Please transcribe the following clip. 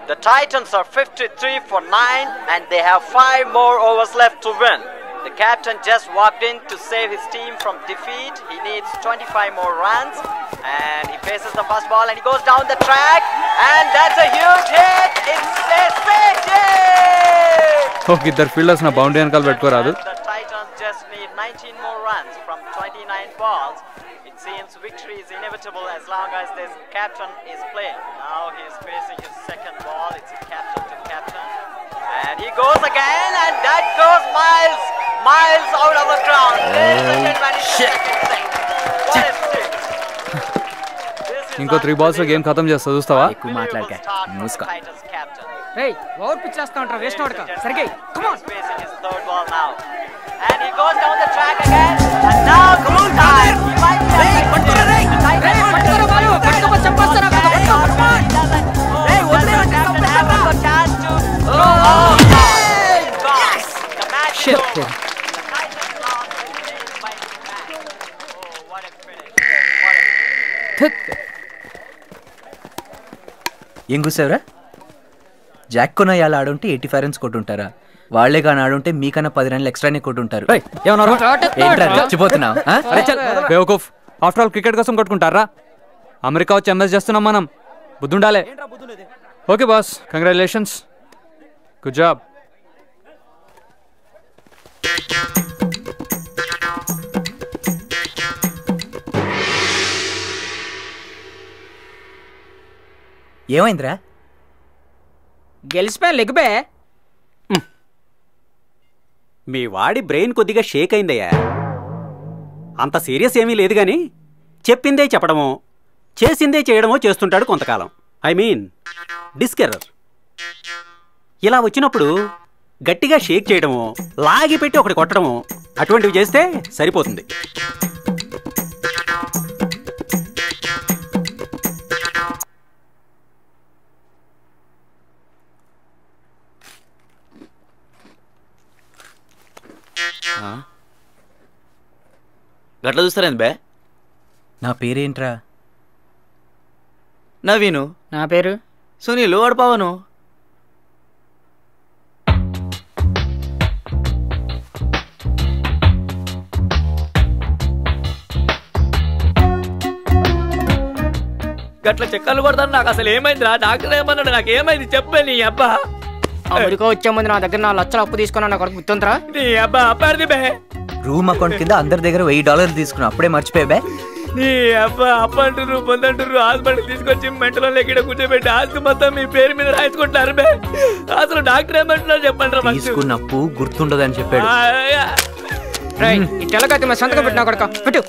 The Titans are 53 for 9 and they have 5 more overs left to win. The captain just walked in to save his team from defeat. He needs 25 more runs and he faces the first ball and he goes down the track and that's a huge hit. It's a six hit! Oh, iddar fielders na boundary ankal pettukoradu. The Titans just need 19 more runs from 29 balls. It seems victory is inevitable as long as this captain is playing. Now he is facing his second ball. It's a captain to captain. And he goes again and that goes miles out of the ground. What a six. ఇంకో 3 balls లో game ఖతం చేస్తా చూస్తావా? ఎక్కువ మాట్లాడక మూసుకో. రేయ్ over pitch చేస్తా ఉంటా వేస్ట్ అవుట్ కా సరిగే come on Facing his third ball now. And he goes down the track again. And now goal time. He might be పట్టురా రేయ్ పట్టురా బాలు పట్టుకో చంపేస్తారా పట్టుకో రేయ్ వదిలేయండి చంపేస్తారా chance to yes! The match is over. The Titans lost the game by match. Oh, what a finish. What a ఏం కూసావురా? Jack కొన ఇలా ఆడుంటే 85 రన్స్ కొట్టుంటారా? వాళ్లే కానీ ఆడుంటే మీకన్నా 10 రన్లు ఎక్స్ట్రానే కొట్టుంటారు. ఏంట్రా చచ్చిపోతున్నావు? బేవకూఫ్, ఆఫ్టర్ ఆల్ క్రికెట్ కోసం కొట్టుకుంటారా? అమెరికా వచ్చి ఎంఎస్ చేస్తున్నాం మనం. బుద్ధుండాలే. Okay boss, congratulations, good job. ఏమైందిరా? గెలిచిపోయా లెగ్బే. మీ వాడి బ్రెయిన్ కొద్దిగా షేక్ అయిందయ్యా. అంత సీరియస్ ఏమీ లేదు గాని చెప్పిందే చెప్పడమో చేసిందే చేయడమో చేస్తుంటాడు కొంతకాలం. I mean disk error. ఇలా వచ్చినప్పుడు గట్టిగా షేక్ చేయడమో లాగి పెట్టి ఒకటి కొట్టడమో అటువంటివి చేస్తే సరిపోతుంది. గట్ల చూస్తారేంది బే? నా పేరేంట్రా? నవీను. నా పేరు సునీలు. వాడు పవను. గట్ల చెక్కలు కొడతాను. నాకు అసలు ఏమైందిరా? డాక్టర్ ఏమన్నాడు? నాకు ఏమైంది చెప్పే. నీ అబ్బా అమెరికా వచ్చే ముందు నా దగ్గర 4 లక్షలు అప్పు తీసుకున్నా. నా కొడుకు గుర్తుందిరా? నీ అబ్బా అప్పారిది బే. రూమ్ అకౌంట్ కింద అందరి దగ్గర $1000 తీసుకున్నా. అప్పుడే మర్చిపోయా బే. నీ అబ్బా అప్పంటారు పొందంటారు. హాస్పిటల్ తీసుకొచ్చి మెంటలో లెక్కడ కూర్చోబెట్టి ఆస్తి మొత్తం మీ పేరు మీద రాయించుకుంటారు బే. అసలు డాక్టర్ ఏమంటున్నారు చెప్పండి. తీసుకున్న అప్పు గుర్తుండదని చెప్పాడు. ఇట్టెలకైతే సంతకం పెట్టినా కొడుక పెట్టు.